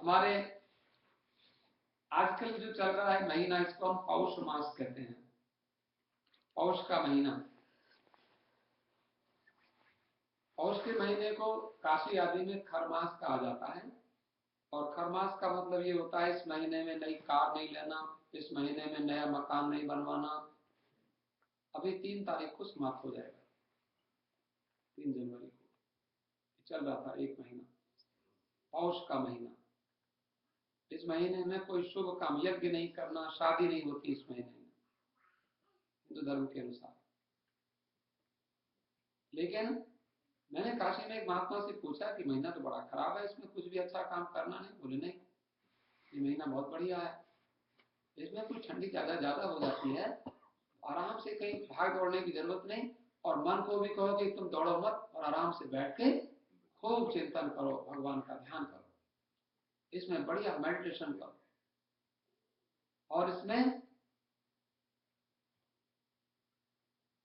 हमारे आजकल जो चल रहा है महीना, इसको हम पौष मास कहते हैं। पौष का महीना, पौष के महीने को काशी आदि में खरमास कहा जाता है। और खरमास का मतलब ये होता है इस महीने में नई कार नहीं लेना, इस महीने में नया मकान नहीं बनवाना। अभी 3 तारीख को समाप्त हो जाएगा, 3 जनवरी को चल रहा था एक महीना, पौष का महीना। इस महीने में कोई शुभ काम, यज्ञ नहीं करना, शादी नहीं होती इस महीने में हिंदू धर्म के अनुसार। लेकिन मैंने काशी में एक महात्मा से पूछा कि महीना तो बड़ा खराब है, इसमें कुछ भी अच्छा काम करना नहीं। बोले नहीं, ये महीना बहुत बढ़िया है, इसमें कुछ ठंडी ज्यादा हो जाती है, आराम से कहीं भाग दौड़ने की जरूरत नहीं। और मन को भी कहो कि तुम दौड़ो मत, और आराम से बैठ के खूब चिंतन करो, भगवान का ध्यान करो, इसमें बढ़िया मेडिटेशन करो। और इसमें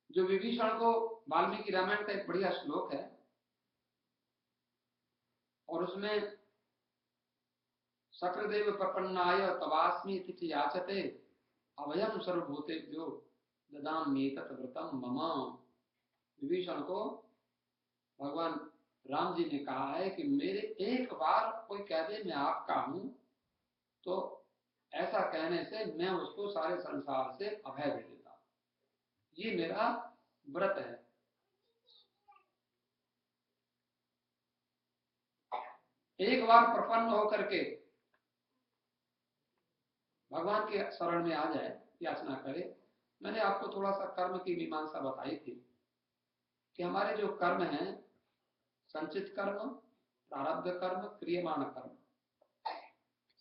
जो विभीषण को वाल्मीकि रामायण का एक बढ़िया श्लोक है, और उसमें शक्रदेव प्रपन्नाय तवास्मि इति याचते अभयम सर्वभूतेभ्यो ददाम्येतत् व्रतम मम। विभीषण को भगवान राम जी ने कहा है कि मेरे एक बार कोई कह दे मैं आपका हूं, तो ऐसा कहने से मैं उसको सारे संसार से अभय दे देता हूं, ये मेरा व्रत है। एक बार प्रपन्न होकर के भगवान के शरण में आ जाए, याचना करे। मैंने आपको थोड़ा सा कर्म की मीमांसा बताई थी कि हमारे जो कर्म हैं, संचित कर्म, प्रारब्ध कर्म, क्रियमाण कर्म।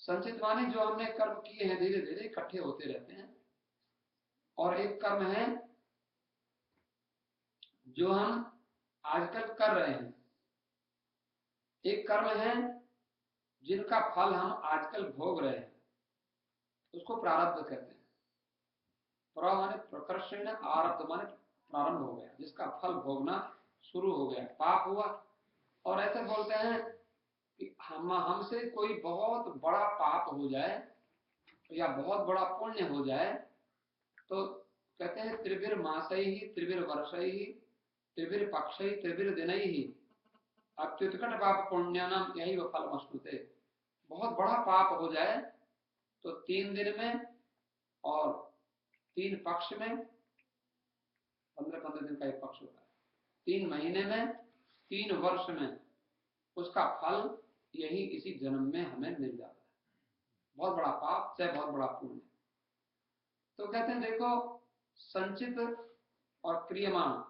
संचित माने जो हमने कर्म किए हैं धीरे धीरे इकट्ठे होते रहते हैं, और एक कर्म है जो हम आजकल कर रहे हैं। एक कर्म है जिनका फल हम आजकल भोग रहे हैं, उसको प्रारब्ध कहते हैं। प्र माने प्रकर्षण, आरब्ध माने प्रारंभ हो गया, जिसका फल भोगना शुरू हो गया, पाप हुआ। और ऐसे बोलते हैं कि हमसे कोई बहुत बड़ा पाप हो जाए या बहुत बड़ा पुण्य हो जाए, तो कहते हैं त्रिभिर मासैहि त्रिभिर वर्षैहि त्रिभिर पक्षैहि त्रिभिर दिनैहि अत्युत्कट पाप पुण्यानाम यही वो फल मश्नुते। बहुत बड़ा पाप हो जाए तो 3 दिन में और 3 पक्ष में, 15-15 दिन का एक पक्ष होता है, 3 महीने में, 3 वर्ष में, उसका फल यही इसी जन्म में हमें मिल जाता है। बहुत बड़ा पाप चाहे बहुत बड़ा पुण्य। तो कहते हैं देखो, संचित और क्रियमाण,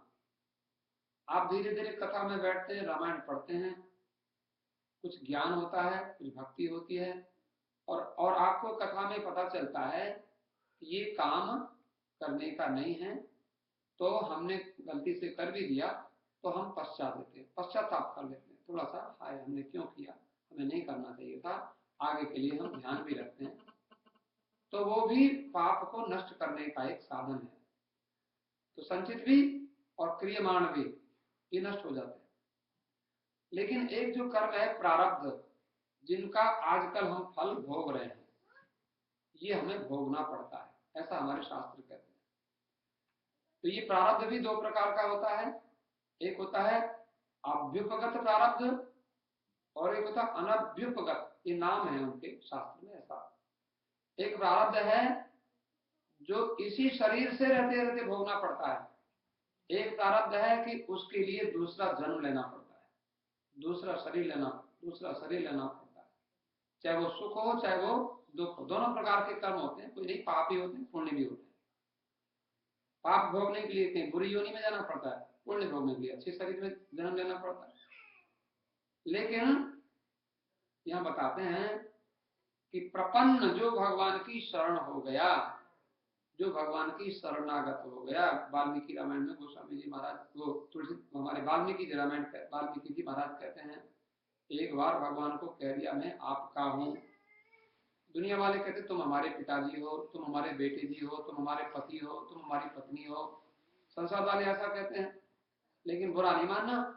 आप धीरे धीरे कथा में बैठते हैं, रामायण पढ़ते हैं, कुछ ज्ञान होता है, कुछ भक्ति होती है, और आपको कथा में पता चलता है कि ये काम करने का नहीं है, तो हमने गलती से कर भी दिया, तो हम पश्चाताप कर लेते हैं थोड़ा सा, हाय हमने क्यों किया, हमें नहीं करना चाहिए था, आगे के लिए हम ध्यान भी रखते हैं। तो वो भी पाप को नष्ट करने का एक साधन है। तो संचित भी और क्रियमाण भी ये नष्ट हो जाते हैं। लेकिन एक जो कर्म है प्रारब्ध, जिनका आजकल हम फल भोग रहे हैं, ये हमें भोगना पड़ता है, ऐसा हमारे शास्त्र कहते हैं। तो ये प्रारब्ध भी 2 प्रकार का होता है। एक होता है अभ्युपगत प्रारब्ध और एक होता है अनभ्युपगत, ये नाम है उनके शास्त्र में ऐसा। एक प्रारब्ध है जो इसी शरीर से रहते रहते भोगना पड़ता है, एक प्रारब्ध है कि उसके लिए दूसरा जन्म लेना पड़ता है, दूसरा शरीर लेना पड़ता है, चाहे वो सुख हो चाहे वो दुख हो। दोनों प्रकार के कर्म होते हैं, कोई नहीं पाप ही होते हैं, पुण्य भी होते हैं। पाप भोगने के लिए कहीं बुरी योनि में जाना पड़ता है, पुण्य भोगने के लिए अच्छे शरीर में जन्म लेना पड़ता है। लेकिन यहां बताते हैं कि प्रपन्न जो भगवान की शरण हो गया, जो भगवान की शरणागत हो गया, वाल्मीकि रामायण में गोस्वामी जी महाराज, वो तुलसी हमारे वाल्मीकि जी महाराज कहते हैं, एक बार भगवान को कह दिया मैं आपका हूं। दुनिया वाले कहते तुम हमारे पिताजी हो, तुम हमारे बेटे जी हो, तुम हमारे पति हो, तुम हमारी पत्नी हो, संसार वाले ऐसा कहते हैं। लेकिन बुरा नहीं मानना,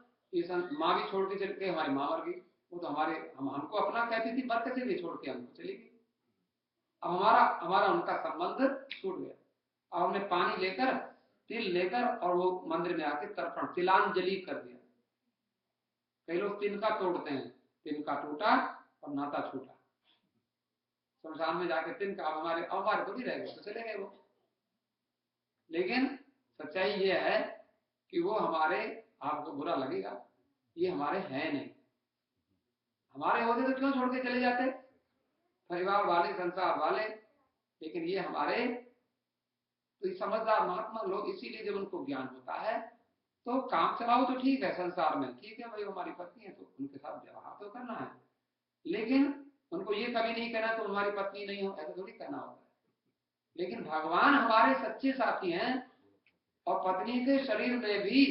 माँ भी छोड़ के चल के हमारी माँ मर गई, वो तो हमको अपना कहती थी, बरकत से भी छोड़ के हमको चली गई। अब हमारा उनका संबंध छूट गया। अब हमने पानी लेकर, तिल लेकर और वो मंदिर में आके तर्पण, तिलांजलि कर दिया। कई लोग तिनका तोड़ते हैं, तिनका टूटा और नाता छूटा। शमशान में जाके तिनका, अब हमारे तो नहीं रह गए, तो चले गए वो। लेकिन सच्चाई ये है कि वो हमारे, आपको बुरा लगेगा, ये हमारे हैं नहीं। हमारे होते तो क्यों छोड़ के चले जाते, परिवार वाले, संसार वाले। लेकिन ये हमारे, तो ये समझदार महात्मा लोग, इसीलिए जब उनको ज्ञान होता है तो काम चलाओ तो ठीक है, संसार में ठीक है भाई, हमारी पत्नी है तो उनके साथ व्यवहार तो करना है, लेकिन उनको ये कभी नहीं कहना तो हमारी पत्नी नहीं हो, ऐसा थोड़ी कहना होता है। लेकिन भगवान हमारे सच्चे साथी हैं, और पत्नी के शरीर में भी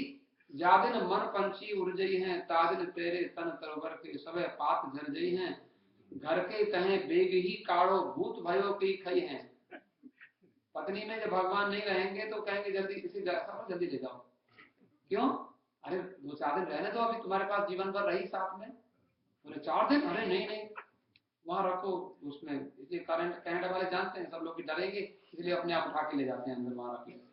जादिन मन पंछी उर्जई हैं, तादिन तेरे तन तरोवर के सबे पात झरजई हैं, घर के कहें बेग ही काढ़ो भूत भयो की खई हैं। पत्नी में जब भगवान नहीं रहेंगे तो कहेंगे जल्दी किसी जल्दी ले जाओ। क्यों? अरे 2-4 दिन रहने दो, अभी तुम्हारे पास जीवन भर रही साथ में। बोले 4 दिन? अरे नहीं वहां रखो, उसमें इसलिए कनाडा वाले जानते हैं सब लोग डरेंगे, इसलिए अपने आप उठा के ले जाते हैं अंदर, वहां रख के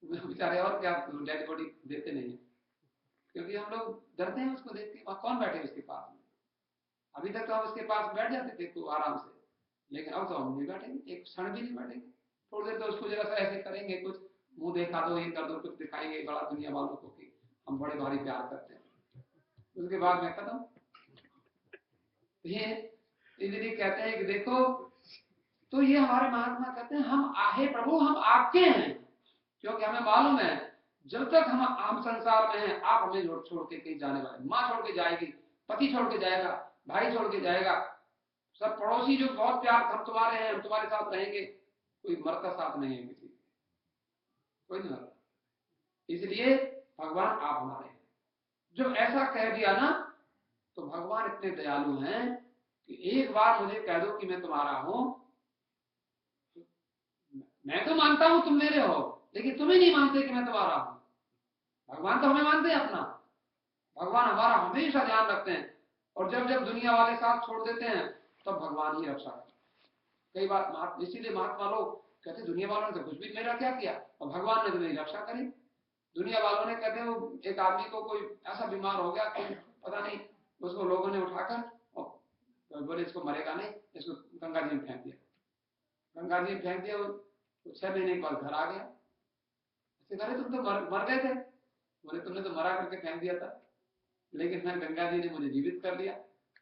बेचारे, और क्या डेड बॉडी देते नहीं है, क्योंकि हम लोग डरते हैं उसको देख के। वहां कौन बैठे उसके पास में? अभी तक तो हम उसके पास बैठ जाते थे तो आराम से, लेकिन अब तो हम नहीं बैठेंगे, एक क्षण भी नहीं बैठेंगे। थोड़ी देर तो उसको जरा सा ऐसे करेंगे, कुछ मुंह देखा दो, ये कर दो, कुछ दिखाएंगे बड़ा दुनिया वालों को कि हम बड़े भारी प्यार करते हैं, उसके बाद में खत्म। ये इसलिए कहते हैं कि देखो, तो ये हमारे महात्मा कहते हैं हम आहे प्रभु, हम आपके हैं, क्योंकि हमें मालूम है जब तक हम संसार में हैं, आप हमें छोड़ के कहीं जाने वाले। माँ छोड़ के जाएगी, पति छोड़ के जाएगा, भाई छोड़ के जाएगा, सब पड़ोसी जो बहुत प्यार, हम तुम्हारे हैं, हम तुम्हारे साथ रहेंगे, कोई मरता साथ नहीं है किसी, कोई नहीं मरता। इसलिए भगवान आप हमारे हैं। जब ऐसा कह दिया ना, तो भगवान इतने दयालु हैं कि एक बार मुझे कह दो कि मैं तुम्हारा हूं, मैं तो मानता हूं तुम मेरे हो, लेकिन तुम ही नहीं मानते कि मैं तुम्हारा हूं। भगवान तो हमें मानते हैं अपना, भगवान हमारा हमेशा ध्यान रखते हैं, और जब जब दुनिया वाले साथ छोड़ देते हैं तब भगवान ही रक्षा करते हैं। कई बार इसीलिए महात्मा लोग कहते दुनिया वालों ने तो कुछ भी मेरा क्या किया, और भगवान ने तो मेरी रक्षा करी। दुनिया वालों ने कहते वो एक आदमी को कोई ऐसा बीमार हो गया कि पता नहीं, उसको लोगों ने उठाकर और बोले इसको मरेगा नहीं, इसको गंगा जी में फेंक दिया। गंगा जी में फेंक दिया, वो 6 महीने के बाद घर आ गया। अरे तुम तो मर गए थे। बोले तुमने तो मरा करके फेंक दिया था, लेकिन मैं गंगा जी ने मुझे जीवित कर दिया।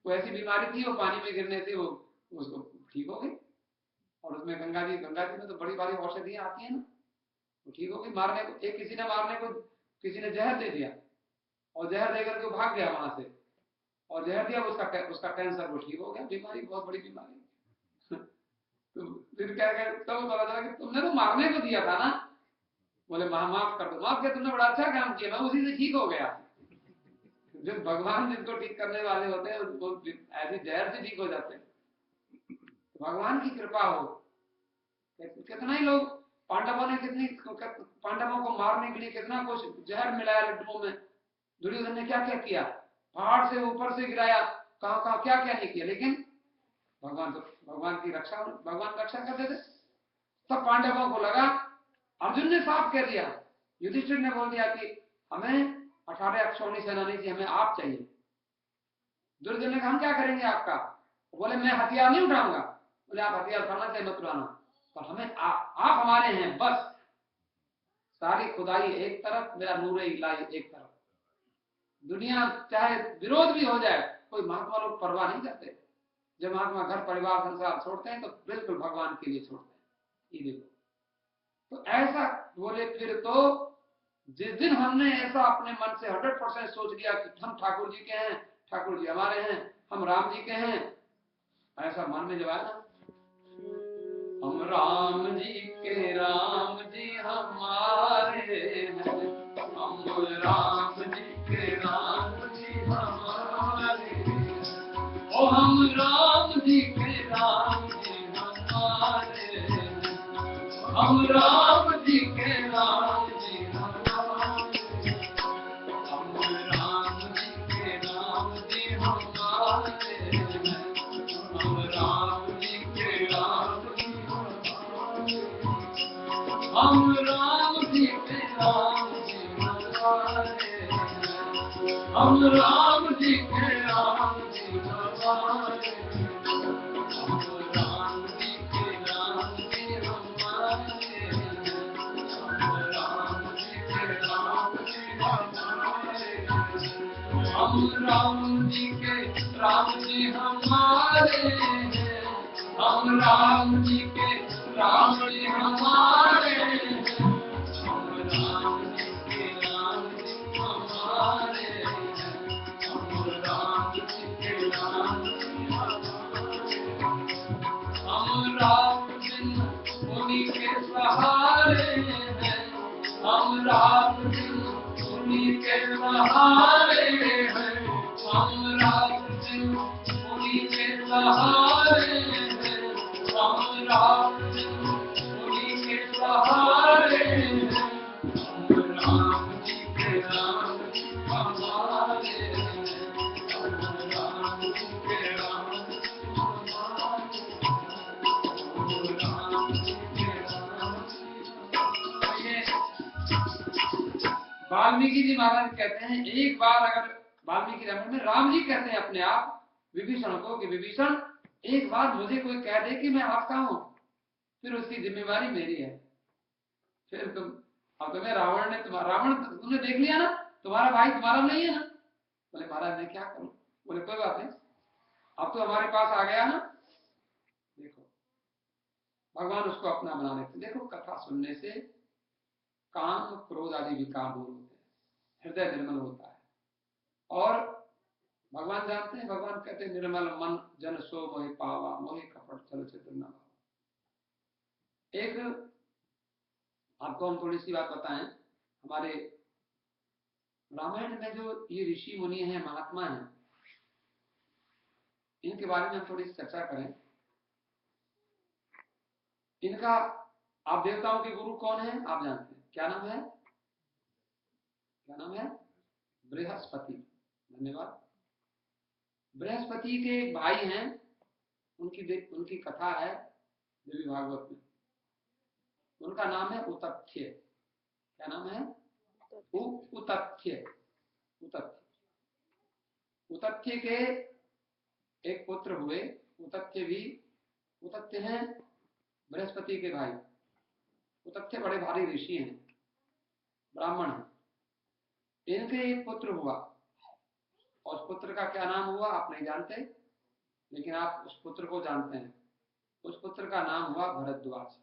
वो ऐसी बीमारी थी, वो पानी में गिरने से वो उसको ठीक हो गई, और उसमें गंगा जी में तो बड़ी बड़ी औषधियां आती है ना, वो ठीक हो गई। मारने को किसी ने मारने को किसी ने जहर दे दिया, और जहर देकर के वो भाग गया वहां से, और जहर दिया उसका कैंसर वो ठीक हो गया। बीमारी बहुत बड़ी बीमारी। तो फिर क्या तब पता चला कि तुमने तो मारने को दिया था ना। बोले माफ कर दो। माफ किया, तुमने बड़ा अच्छा काम किया, मैं उसी से ठीक हो गया। जो भगवान जिनको ठीक करने वाले होते हैं उनको ऐसी जहर से ठीक हो जाते हैं। तो भगवान की कृपा हो। कितना ही लोग, पांडवों को मारने के लिए कितना कुछ जहर मिलाया लड्डुओं में। दुर्योधन ने क्या क्या किया, पहाड़ से ऊपर से गिराया, कहां कहां क्या क्या नहीं किया, लेकिन भगवान की रक्षा, भगवान रक्षा करते थे। सब पांडवों को लगा, अर्जुन ने साफ कह दिया, युधिष्ठिर ने बोल दिया कि हमें 18 अक्षौणी सेना नहीं चाहिए, हमें आप चाहिए। दुर्योधन ने कहा हम क्या करेंगे आपका? बोले मैं हथियार नहीं उठाऊंगा। बोले आप हथियार उठाना चाहे मत उठाना, पर हमें आप हमारे हैं बस। सारी खुदाई एक तरफ, मेरा नूर इलाही एक तरफ। दुनिया चाहे विरोध भी हो जाए, कोई महात्मा लोग परवाह नहीं करते। जब महात्मा घर परिवार संसार छोड़ते हैं तो बिल्कुल भगवान के लिए छोड़ते हैं। ये देखो, तो ऐसा बोले। फिर तो जिस दिन हमने ऐसा अपने मन से 100% सोच लिया कि हम ठाकुर जी के हैं, ठाकुर जी हमारे हैं, हम राम जी के हैं, ऐसा मन में जब आया ना, हम राम जी के, राम जी हमारे हैं, हम राम जी के, राम जी हमारे हैं, ओ हम राम जी के, राम जी हमारे हैं, हम राम जी के, राम जी हमारे हैं, हम राम जी के, राम जी हमारे। हम राम जी के राम जी हमारे, हम राम जी के राम जी हमारे, हम राम जी के राम जी हमारे, हम राम जी के राम जी हमारे, हम राम जी के राम जी हमारे, हम राम जी के राम जी हमारे, हम राम जी के राम जी हमारे, हम राम बिन उन्हीं के सहारे हैं, हम राम बिन उन्हीं के सहारे हैं, हम राम बिन उन्हीं के सहारे हैं, हम राम बिन उन्हीं के सहारे हैं, हम राम जी के राम जी हमारे, हम राम जी के राम जी हमारे, हम राम जी के राम जी हमारे। वाल्मीकि जी महाराज कहते हैं, एक बार अगर वाल्मीकि रामायण में राम जी कहते हैं अपने आप विभीषण को कि विभीषण एक बार मुझे कोई कह दे कि मैं आपका हूं, फिर उसकी जिम्मेवारी मेरी है। फिर अब तुम्हें रावण ने रावण तुमने देख लिया ना, तुम्हारा भाई तुम्हारा नहीं है ना। बोले महाराज मैं क्या करूं। बोले कोई बात नहीं, अब तो हमारे पास आ गया ना। देखो भगवान उसको अपना बना लेते। देखो कथा सुनने से काम क्रोध आदि विकार दूर होते हैं, हृदय निर्मल होता है। और भगवान जानते हैं, भगवान कहते हैं निर्मल मन जन सो मोहि पावा, मोहि कपट चल चित्र न। एक आपको हम थोड़ी सी बात बताएं, हमारे रामायण में जो ये ऋषि मुनि हैं, महात्मा हैं, इनके बारे में हम थोड़ी चर्चा करें। इनका आप देवताओं के गुरु कौन है आप जानते हैं, क्या नाम है? क्या नाम है? बृहस्पति। धन्यवाद। बृहस्पति के एक भाई हैं, उनकी कथा है देवी भागवत में। उनका नाम है उतथ्य। क्या नाम है? उतथ्य। उतथ्य के एक पुत्र हुए। उतथ्य हैं बृहस्पति के भाई। उतथ्य बड़े भारी ऋषि हैं, ब्राह्मण हैं। इनके एक पुत्र हुआ, और उस पुत्र का क्या नाम हुआ आप नहीं जानते, लेकिन आप उस पुत्र को जानते हैं। उस पुत्र का नाम हुआ भरद्वाज।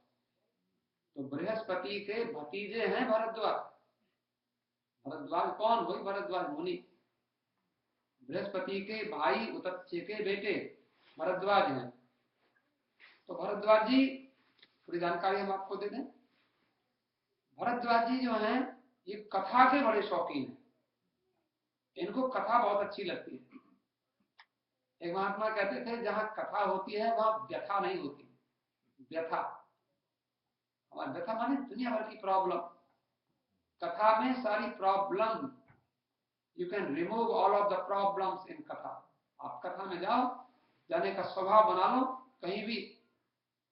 तो बृहस्पति के भतीजे हैं भरद्वाज। भरद्वाज कौन? वही भरद्वाज मुनि। बृहस्पति के भाई उतथ्य के बेटे भरद्वाज हैं। तो भरद्वाज जी, थोड़ी जानकारी हम आपको दे दें। भरद्वाज जी जो हैं, ये कथा के बड़े शौकीन हैं। इनको कथा बहुत अच्छी लगती है। एक महात्मा कहते थे जहां कथा होती है वहां व्यथा नहीं होती। व्यथा, हमारी व्यथा माने दुनिया भर की प्रॉब्लम। कथा में सारी problem, you can remove all of the problems in कथा। आप कथा में जाओ, जाने का स्वभाव बना लो। कहीं भी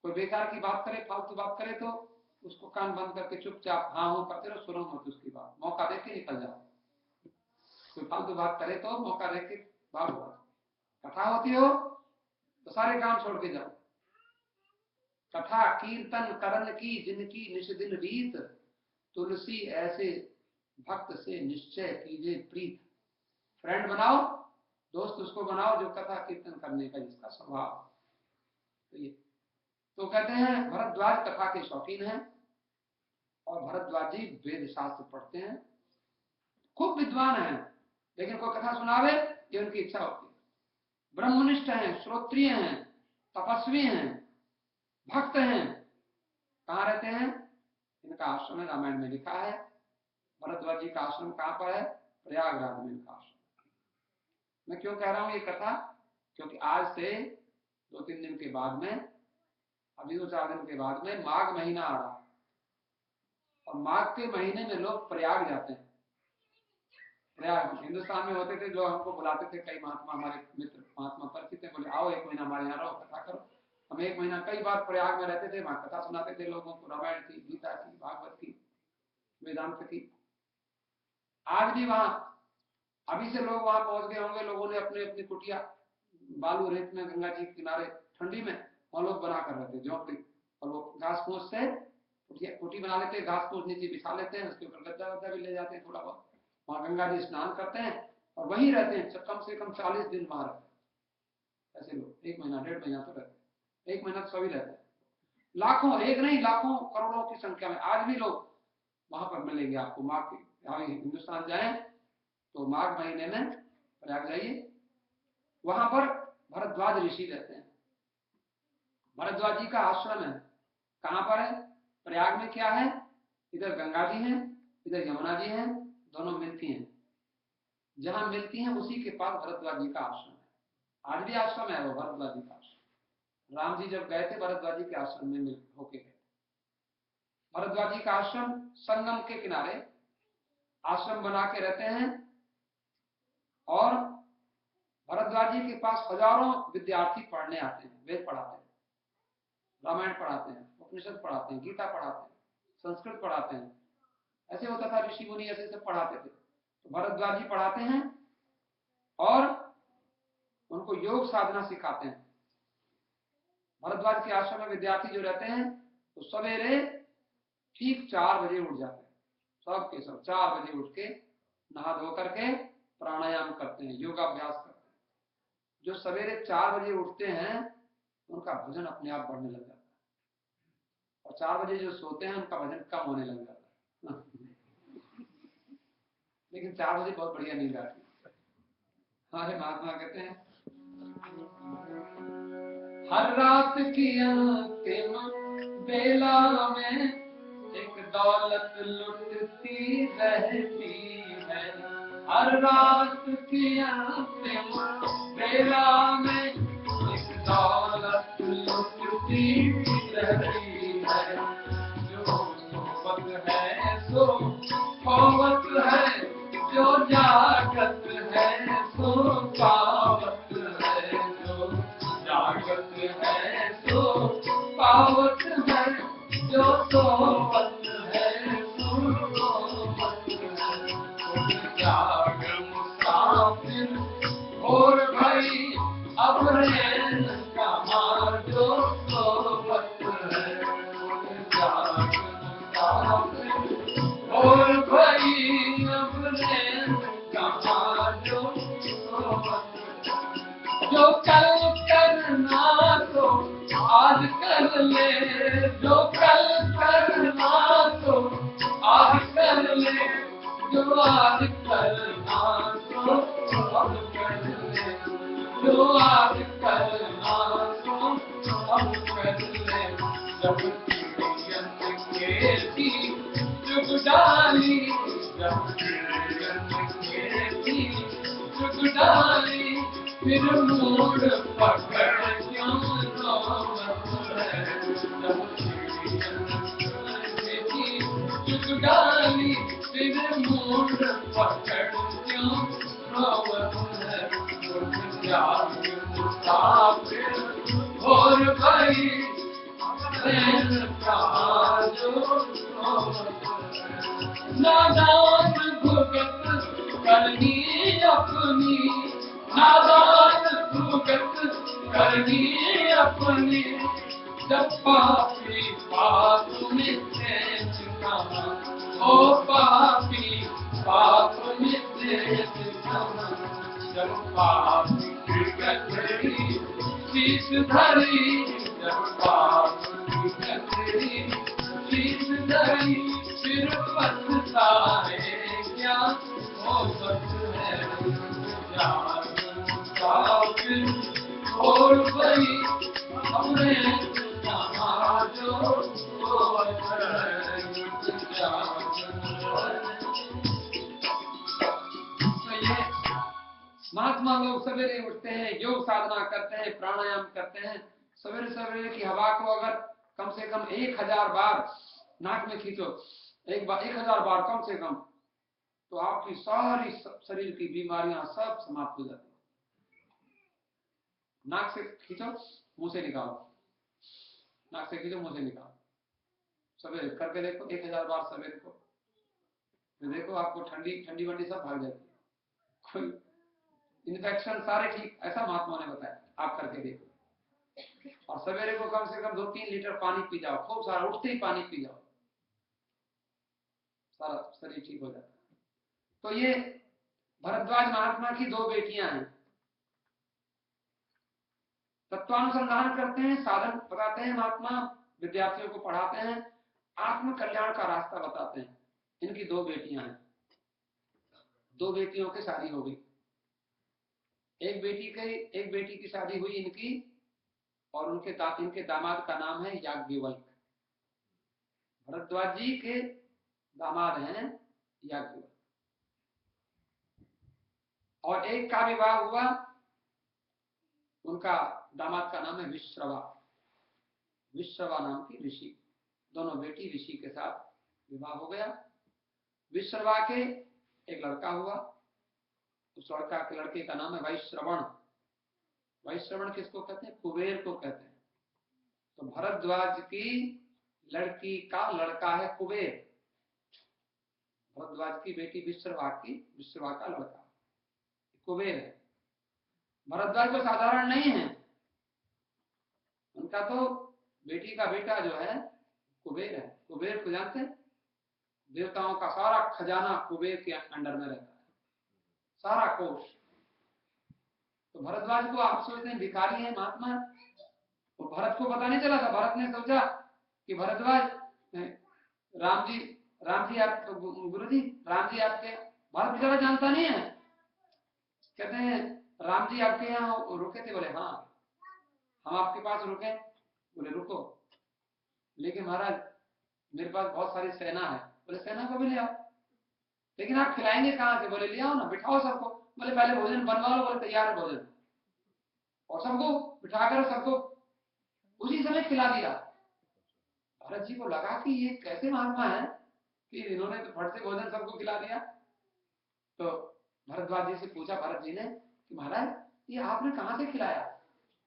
कोई बेकार की बात करे, फालतू बात करे, तो उसको कान बंद करके चुपचाप हाँ हो करते रहो, सुनो मत उसकी बात, मौका देख के निकल जाओ। कोई फालतू बात करे तो मौका देख के भागो। कथा होती हो तो सारे काम छोड़ के जाओ। कथा कीर्तन करण की जिनकी निश दिन रीत, तुलसी ऐसे भक्त से निश्चय कीजिए प्रीत। फ्रेंड बनाओ, दोस्त उसको बनाओ जो कथा कीर्तन करने का जिसका स्वभाव। तो कहते हैं भरद्वाज कथा के शौकीन हैं, और भरद्वाज जी वेद शास्त्र पढ़ते हैं, खूब विद्वान हैं। लेकिन कोई कथा सुनावे ये उनकी इच्छा होती है। ब्रह्मनिष्ठ हैं, श्रोत्रिय हैं, तपस्वी हैं, भक्त हैं। कहाँ रहते हैं? इनका आश्रम है, रामायण में लिखा है। भरद्वाज जी का आश्रम कहाँ पर है? प्रयागराज में इनका आश्रम। मैं क्यों कह रहा हूँ ये कथा? क्योंकि आज से 2-3 दिन के बाद में, अभी 2-4 दिन के बाद में माघ महीना आ रहा है, और माघ के महीने में लोग प्रयाग जाते हैं। प्रयाग हिंदुस्तान में होते थे, जो हमको बुलाते थे कई महात्मा, हमारे मित्र महात्मा परिचित थे, बोले आओ 1 महीना हमारे यहाँ रहो, कथा करो। हम 1 महीना कई बार प्रयाग में रहते थे, वहां कथा सुनाते थे लोगों को, रामायण की, गीता की, भागवत की, वेदांत की। आज भी वहां, अभी से लोग वहां पहुंच गए होंगे, लोगों ने अपने अपनी कुटिया बालू रेत में गंगा जी के किनारे ठंडी में वहां लोग बना कर रहते झोंपड़ी, और वो घास फूस से कुटी बना लेते हैं, घास फूस नीचे बिछा लेते हैं, उसके ऊपर गद्दा वद्दा भी ले जाते हैं थोड़ा बहुत, वहां गंगा जी स्नान करते हैं और वहीं रहते हैं, कम से कम 40 दिन वहां रहते हैं। ऐसे लोग 1 महीना 1.5 महीना तो रहते हैं, 1 महीना तो सभी रहते हैं, लाखों, एक नहीं लाखों करोड़ों की संख्या में आज भी लोग वहां पर मिलेंगे आपको। माघ के यहाँ हिंदुस्तान जाए तो माघ महीने में प्रयाग जाइए, वहां पर भरद्वाज ऋषि रहते हैं, भरद्वाज जी का आश्रम है। कहां पर है? प्रयाग में क्या है, इधर गंगा जी हैं, इधर यमुना जी हैं, दोनों मिलती हैं, जहां मिलती हैं उसी के पास भरद्वाज जी का आश्रम है। आज भी आश्रम है वो भरद्वाज जी का आश्रम। राम जी जब गए थे भरद्वाज जी के आश्रम में मिल होके गए। भरद्वाज जी का आश्रम संगम के किनारे आश्रम बना के रहते हैं, और भरद्वाज जी के पास हजारों विद्यार्थी पढ़ने आते हैं, वेद पढ़ाते हैं, रामायण पढ़ाते हैं, उपनिषद पढ़ाते हैं, गीता पढ़ाते हैं, संस्कृत पढ़ाते हैं। ऐसे होता था, ऋषि मुनि ऐसे सब पढ़ाते थे। तो भरद्वाज जी पढ़ाते हैं और उनको योग साधना सिखाते हैं। भरद्वाज के आश्रम में विद्यार्थी जो रहते हैं तो सवेरे ठीक 4 बजे उठ जाते हैं, सब के सब 4 बजे उठ के नहा धो करके प्राणायाम करते हैं, योगाभ्यास करते हैं। जो सवेरे 4 बजे उठते हैं उनका वजन अपने आप बढ़ने लग जाता है, और 4 बजे जो सोते हैं उनका वजन कम होने लग जाता है। लेकिन 4 बजे बहुत बढ़िया नींद आती है। हमारे महात्मा कहते हैं, हर रात की अंतिम बेला में एक दौलत लुटती रहती है, हर रात की अंतिम बेला में एक दौलत लुटती रहती है, जो सोवत है सो खोवत है, जो जागत है सो पावत है, जो जागत है सो पावत है, जो सोवत है सो पावत है। जाग मुसाफिर और भाई अब रैन कहाँ, जो सोवत है। जाग मुसाफिर और भाई अब रैन कहाँ, जो सोवत है। जो कल करना तो आज कर ले, जो कल करना तो आज कर ले, जो आज करना तो अब कर ले, जो आज करना तो अब कर ले। जब चिड़ियन खेती चुग डाली, जब चिड़ियन खेती चुग डाली, फिर मोड़ पकड़ क्यों रोवत है। जब चिड़ियन खेती चुग डाली, फिर मोड़ पकड़ क्यों रोवत है। जाग मुसाफिर और भाई रैन कहाँ, जो सोवत है। नादान भुगत करनी अपनी, नादान भुगत करनी अपनी, जब पापी पाप में देश कहाँ, ओ पापी पाप में देश कहाँ। जब पापी कचरी शीश धरी, जब पापी कचरी शीश धरी, फिर पछताए क्या होवत है। जाग मुसाफिर और भाई अपने कहाँ, जो सोवत है। तो ये महात्मा लोग सवेरे उठते हैं, योग साधना करते हैं, प्राणायाम करते हैं। सवेरे सवेरे की हवा को अगर कम से कम 1000 बार नाक में खींचो, 1000 बार कम से कम, तो आपकी सारी शरीर की बीमारियां सब समाप्त हो जाती है। नाक से खींचो, मुंह से निकालो, नाक से खींचो, मुंह से निकालो, सवेरे करके देखो 1000 बार सवेरे को। तो देखो आपको ठंडी ठंडी वंडी सब भाग जाती है, कोई इन्फेक्शन सारे ठीक, ऐसा महात्मा ने बताया, आप करके देखो। और सवेरे को कम से कम 2-3 लीटर पानी पी जाओ, खूब सारा, उठते ही पानी पी जाओ, सारा शरीर ठीक हो जाता है। तो ये भरद्वाज महात्मा की 2 बेटियां हैं, तत्वानुसंधान करते हैं, साधन बताते हैं महात्मा, विद्यार्थियों को पढ़ाते हैं, आत्म कल्याण का रास्ता बताते हैं। इनकी 2 बेटियां हैं, 2 बेटियों की शादी हो गई। एक बेटी की शादी हुई इनकी, और इनके दामाद का नाम है याज्ञवल्क। भरद्वाज जी के दामाद हैं याज्ञवल्क। और एक का विवाह हुआ, उनका दामाद का नाम है विश्रवा, विश्रवा नाम की ऋषि। दोनों बेटी ऋषि के साथ विवाह हो गया। विश्रवा के एक लड़का हुआ, उस लड़के का नाम है वैश्रवण। वैश्रवण किसको कहते हैं? कुबेर को कहते हैं। तो भरद्वाज की लड़की का लड़का है कुबेर, भरद्वाज की बेटी विश्रवा का लड़का कुबेर है। भरद्वाज को साधारण नहीं है, उनका तो बेटी का बेटा जो है कुबेर है। कुबेर को जानते हैं? देवताओं का सारा खजाना कुबेर के अंडर में रहता है, सारा कोष। तो भरद्वाज को आप सोचते हैं भिखारी है महात्मा, तो भरत को पता नहीं चला था। भरत ने सोचा कि भरद्वाज, राम जी आप गुरु जी, राम जी आपके, भरत बेचारा जानता नहीं है, कहते हैं राम जी आपके यहाँ रुके थे? बोले हाँ, हम आपके पास रुके। बोले रुको, लेकिन महाराज मेरे पास बहुत सारी सेना है। बोले सेना को भी ले आओ, लेकिन आप खिलाएंगे कहाँ से? बोले ले आओ ना, बिठाओ सबको। बोले पहले भोजन बनवा लो। बोले तैयार है भोजन, और सबको बिठाकर सबको उसी समय खिला दिया। भरत जी को लगा कि ये कैसे महात्मा है कि इन्होंने तो फट से भोजन सबको खिला दिया। तो भरद्वाज जी से पूछा भरत जी ने कि महाराज ये आपने कहाँ से खिलाया?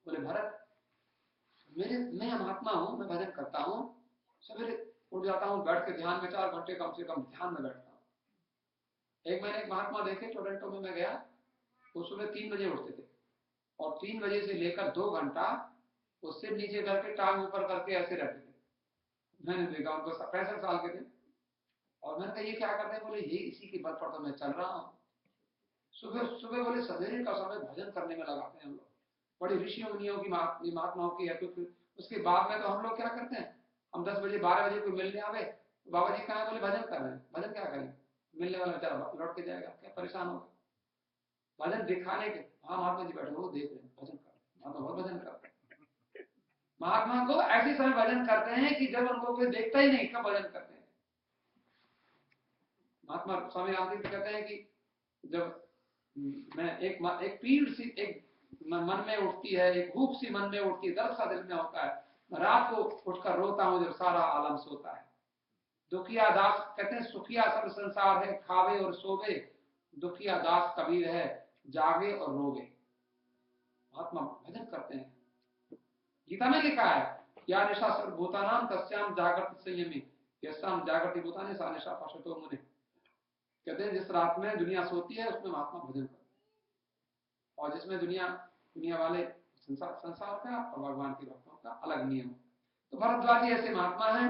बोले भरत, मैं महात्मा हूँ, मैं भजन करता हूँ, सवेरे उठ जाता हूँ, बैठ के ध्यान में 4 घंटे कम से कम ध्यान में बैठता हूँ। एक मैंने एक महात्मा देखे टोरंटो में, मैं गया, वो सुबह 3 बजे उठते थे, और 3 बजे से लेकर 2 घंटा वो सिर नीचे करके टांग ऊपर करके ऐसे रहते थे। मैंने देखा, उनको 65 साल के थे। और मैंने कहा ये क्या करते हैं? बोले ये इसी के बल पर तो मैं चल रहा हूँ। सुबह सुबह बोले सवेरे का समय भजन करने में लगाते हैं हम लोग। बड़ी ऋषियों मुनियों की महात्माओं की है। तो उसके बाद में तो हम लोग क्या करते हैं, हम 10 बजे 12 बजे कोई मिलने आवे, तो बाबा जी कहाँ? बोले भजन कर रहे हैं। भजन क्या करें? मिलने वाला बेचारा लौट के जाएगा, क्या परेशान होगा? भजन दिखाने के, हाँ महात्मा जी बैठे वो देख रहे हैं भजन कर, महात्मा बहुत भजन करते हैं। महात्मा को ऐसे समय भजन करते हैं कि जब उनको कोई देखता ही नहीं, कब भजन करते हैं। महात्मा स्वामी रामदेव कहते हैं कि जब मैं एक पीड़ सी एक मन में उठती है, एक भूख सी मन में उठती है, दर्द सा दिल में होता है, रात को उठकर रोता हूं जब सारा आलम सोता है। दुखिया दास कहते हैं सुखिया सब संसार है, खावे और सोवे, दुखिया दास कबीर है, जागे और रोवे। महात्मा भजन करते हैं। गीता में लिखा है या निशा सर्वभूतानां तस्याम जागृत संयमी यस्याम जागृति भूतानि सा निशा पश्यतो मुने। कहते हैं जिस रात में दुनिया सोती है उसमें महात्मा भजन करते हैं, और जिसमें दुनिया वाले संसार का और भगवान के भक्तों का अलग नियम। तो भरद्वाज जी ऐसे महात्मा हैं।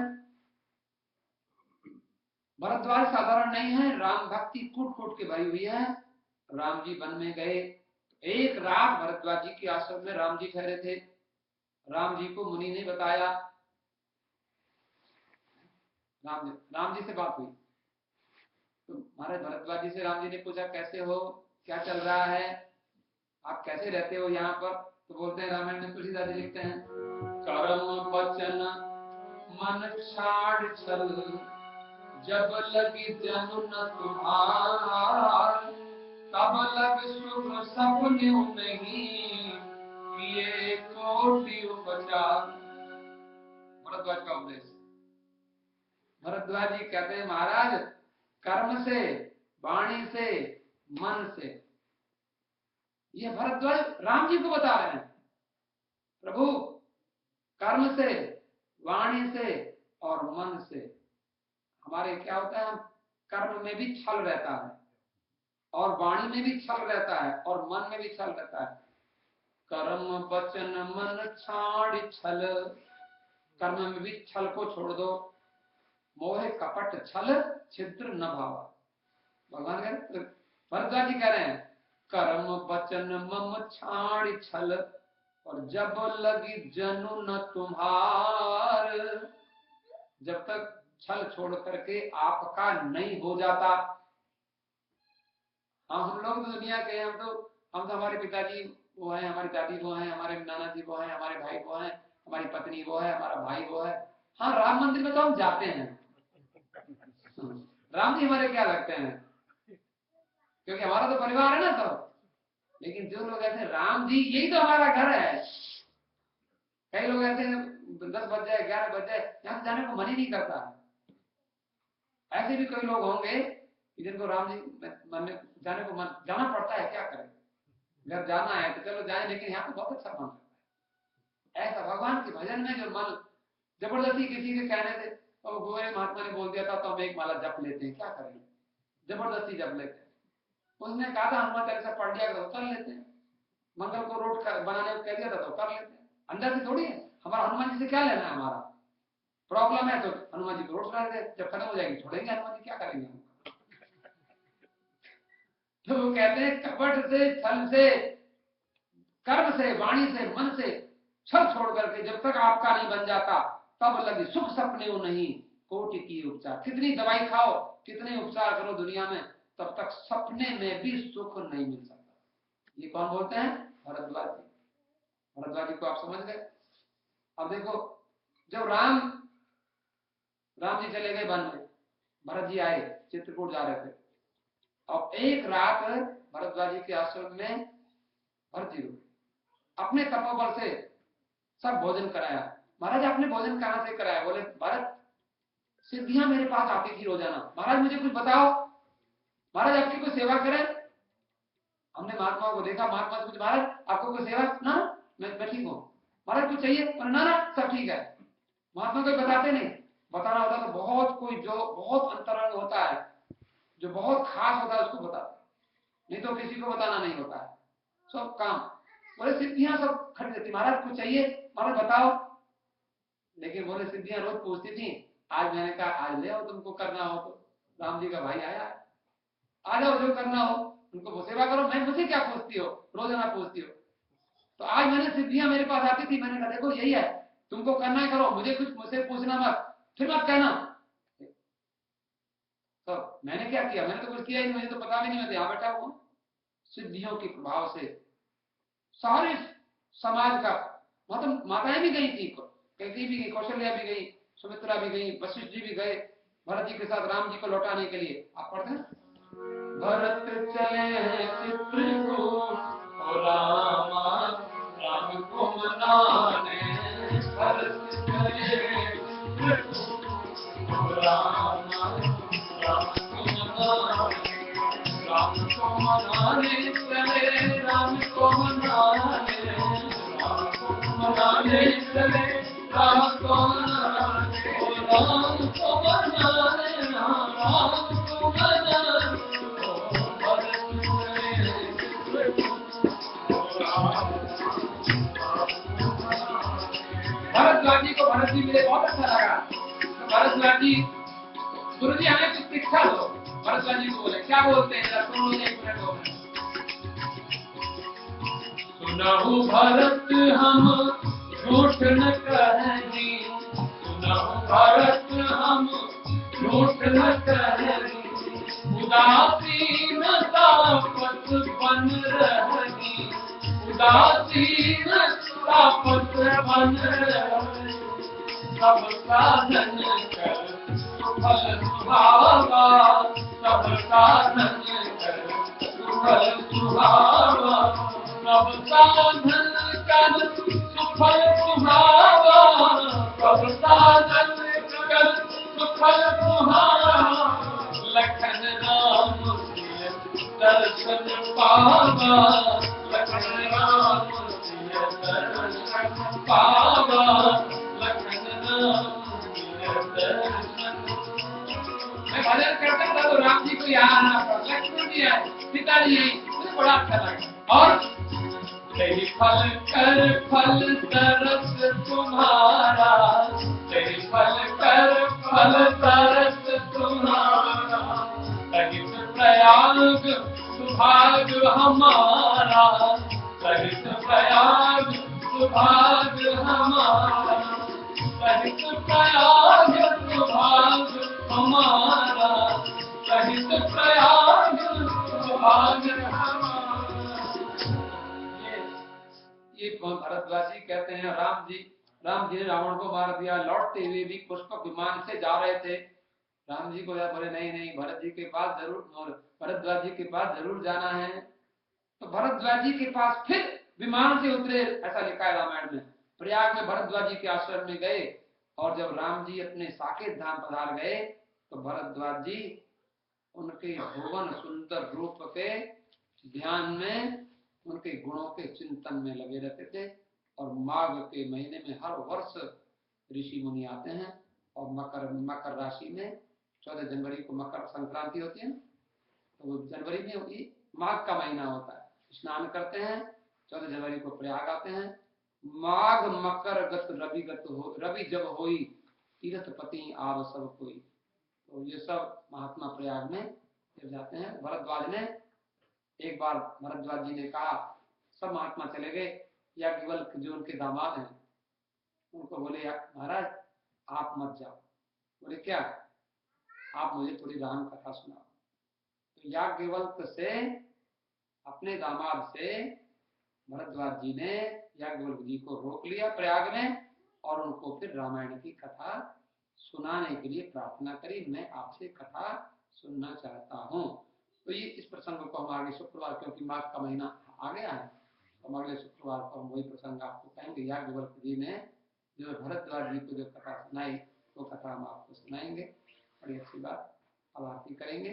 भरद्वाज साधारण नहीं है, राम भक्ति कूट कूट के भरी हुई है। राम जी वन में गए, एक रात भरद्वाज जी के आश्रम में राम जी ठहरे थे। राम जी को मुनि ने बताया, राम जी से बात हुई, तो महाराज भरद्वाज जी से राम जी ने पूछा कैसे हो, क्या चल रहा है, आप कैसे रहते हो यहाँ पर? तो बोलते हैं, रामायण में तुलसीदास जी लिखते हैं, कर्म वचन मन छाड़ छल, जब लगी जनु न तुम्हार, तब लग सुख सपने नहीं, किए कोटि उपचार। भरद्वाज का उपदेश। भरद्वाज जी कहते हैं महाराज कर्म से, वाणी से, मन से, ये भरद्वाज राम जी को बता रहे हैं, प्रभु कर्म से, वाणी से और मन से। हमारे क्या होता है, हम कर्म में भी छल रहता है और वाणी में भी छल रहता है और मन में भी छल रहता है। कर्म वचन मन छाड़ छल, कर्म में भी छल को छोड़ दो। मोहे कपट छल छिद्र न भावा। भगवान कह भरद्वाज जी कह रहे हैं कर्म वचन मम छाड़ छल, और जब लगी जनु न तुम्हार, जब तक छल छोड़ करके आपका नहीं हो जाता। हाँ, हम लोग तो दुनिया के, हम तो हमारे पिताजी वो है, हमारी दादी वो है, हमारे नाना जी वो है, हमारे भाई वो है, हमारी पत्नी वो है, हमारा भाई वो है। हाँ, राम मंदिर में तो हम जाते हैं, राम जी हमारे क्या लगते हैं, क्योंकि हमारा तो परिवार है ना सब। लेकिन जो लोग ऐसे राम जी यही तो हमारा घर है। कई लोग ऐसे 10 बज जाए 11 बज जाए यहाँ जाने को मन ही नहीं करता। ऐसे भी कई लोग होंगे जिनको राम जी मन में जाने को मन जाना पड़ता है, क्या करें, घर जाना है तो चलो जाए, लेकिन यहाँ पे बहुत अच्छा मन करता है। ऐसा भगवान के भजन में जो मन जबरदस्ती किसी के कहने से, और गोरे महात्मा ने बोल दिया था तो हम एक माला जप लेते हैं, क्या करेंगे, जबरदस्ती जप लेते हैं। उसने कहा था हनुमान चालीसा पढ़ लिया तो कर लेते हैं, मंगल को रोट बनाने को कह दिया था तो कर लेते हैं। अंदर से थोड़ी है, हमारा हनुमान जी से क्या लेना है, हमारा प्रॉब्लम है तो हनुमान जी को रोट रहे थे, जब खत्म हो जाएगी छोड़ेंगे हनुमान जी, क्या करेंगे हम। तो वो कहते हैं कपट से छल से कर्म से वाणी से मन से छल छोड़ करके जब तक आपका नहीं बन जाता तब लगे सुख सपने हो नहीं कोटि की उपचार। कितनी दवाई खाओ कितने उपचार करो दुनिया में, तब तक सपने में भी सुख नहीं मिल सकता। ये कौन बोलते हैं? भरद्वाज जी। भरद्वाज जी को आप समझ गए। अब देखो जब राम जी चले गए वन में, भरत जी आए, चित्रकूट जा रहे थे, और एक रात भरद्वाज जी के आश्रम में भरत जी अपने तपोबल से सब भोजन कराया। महाराज आपने भोजन कहां से कराया? बोले भरत सिद्धियां मेरे पास आती थी रोजाना, महाराज मुझे कुछ बताओ, महाराज आपकी कोई सेवा करें। हमने महात्माओं को देखा, महात्मा से पूछा महाराज आपको कोई सेवा? ना मैं ठीक हूँ। महाराज कुछ चाहिए? ना ना सब ठीक है। महात्मा कोई बताते नहीं, बताना होता तो बहुत कोई जो बहुत अंतरंग होता है, जो बहुत खास होता है उसको बताते, नहीं तो किसी को बताना नहीं होता है। सब काम बोले सिद्धियां सब खड़ी रहती, महाराज कुछ चाहिए महाराज बताओ। लेकिन बोले सिद्धियां रोज पूछती थी, आज मैंने कहा आज ले आओ, तुमको करना हो तो। राम जी का भाई आया, आ जाओ जो करना हो उनको सेवा करो, मैं मुझे क्या पूछती हो, रोजाना पूछती हो। तो आज मैंने सिद्धियां मेरे पास आती थी, मैंने कहा देखो यही है, तुमको करना है करो, मुझे कुछ मुझसे पूछना मत, फिर मत कहना। तो मैंने क्या किया? मैंने तो कुछ किया ही, मुझे तो पता भी नहीं, मैं यहाँ बैठा हुआ। सिद्धियों के प्रभाव से सारे समाज का, मतलब माताएं भी गई थी, कैकेयी भी गई, कौशल्या भी गई, सुमित्रा भी गई, वशिष्ठ जी भी गए भरत जी के साथ राम जी को लौटाने के लिए। आप पढ़ते हैं भरत चले चित्रकूट रामा राम को मनाने, भरत चले चित्रकूट रामा राम को मनाने, राम को मनाने चले, राम को मनाने, राम को मनाने चले, राम को मनाने, राम को मनाने, राम को मनाने। भरद्वाज जी को भरत जी मिले, बहुत अच्छा लगा। तो भरद्वाज जी, गुरु जी हमें कुछ शिक्षा दो। भरद्वाज जी को बोले, क्या बोलते हैं? सुनहु भरत हम झूठ न कहेंगे, सुनहु भरत हम झूठ न कहेंगे, उदासीन तापस बन रहेगी, उदासीन तापस बन रहेगी, सब साधन कर सुफल सुहावा, सब साधन कर सुफल सुहावा, सब साधन कर सुफल सुहावा, सब साधन कर सुफल सुहावा, लखन राम सिय दर्शन पावा, लखन राम सिय दर्शन पावा, लखन राम सिय दर्शन। मैं भजन करता था तो यही मुझे बड़ा अच्छा लगा। और तेरी फल कर फल तरस तुम्हारा, तेरी फल कर फल तरस तुम्हारा, सहित प्रयाग सुभाग हमारा, सहित प्रयाग सुभाग हमारा, सहित प्रयाग सुभाग हमारा, सहित प्रयाग सुभाग हमारा। ये भरद्वाज जी कहते हैं राम जी ने रावण को मार दिया, लौटते हुए भी पुष्पक विमान से जा रहे थे। राम जी को याद बोले नहीं भरत जी के पास जरूर, भरद्वाज जी के पास जरूर जाना है। तो भरद्वाज जी के पास फिर विमान से उतरे, ऐसा लिखा है रामायण में। प्रयाग में भरद्वाज जी के आश्रम में गए और जब राम जी अपने साकेत धाम पधार गए तो भरद्वाज जी उनके भुवन सुंदर रूप के ध्यान में, उनके गुणों के चिंतन में लगे रहते थे। और माघ के महीने में हर वर्ष ऋषि मुनि आते हैं और मकर राशि में 14 जनवरी को मकर संक्रांति होती है ना, तो वो जनवरी में होगी, माघ का महीना होता है, स्नान करते हैं। 14 जनवरी को प्रयाग आते हैं। माघ मकर गत रवि जब होई, तीर्थपति आव सब कोई। तो ये सब महात्मा प्रयाग में जब जाते हैं। भरद्वाज ने एक बार भरद्वाज जी ने कहा, सब महात्मा चले गए, याज्ञवल्क्य जो उनके दामाद हैं उनको बोले महाराज आप मत जाओ। बोले क्या? आप मुझे थोड़ी राम कथा सुनाओ। तो याज्ञवल्क्य से, अपने दामाद से भरद्वाज जी ने याज्ञवल्क्य जी को रोक लिया प्रयाग में और उनको फिर रामायण की कथा सुनाने के लिए प्रार्थना करी, मैं आपसे कथा सुनना चाहता हूँ। तो ये इस प्रसंग को हम आगे शुक्रवार, क्योंकि माघ का महीना आ गया है, तो हम अगले शुक्रवार को हम वही प्रसंग आपको कहेंगे। याज्ञवल्क्य जी ने जो भरद्वाज जी को जो कथा सुनाई वो कथा हम आपको सुनाएंगे। बड़ी अच्छी बात, अब आरती करेंगे।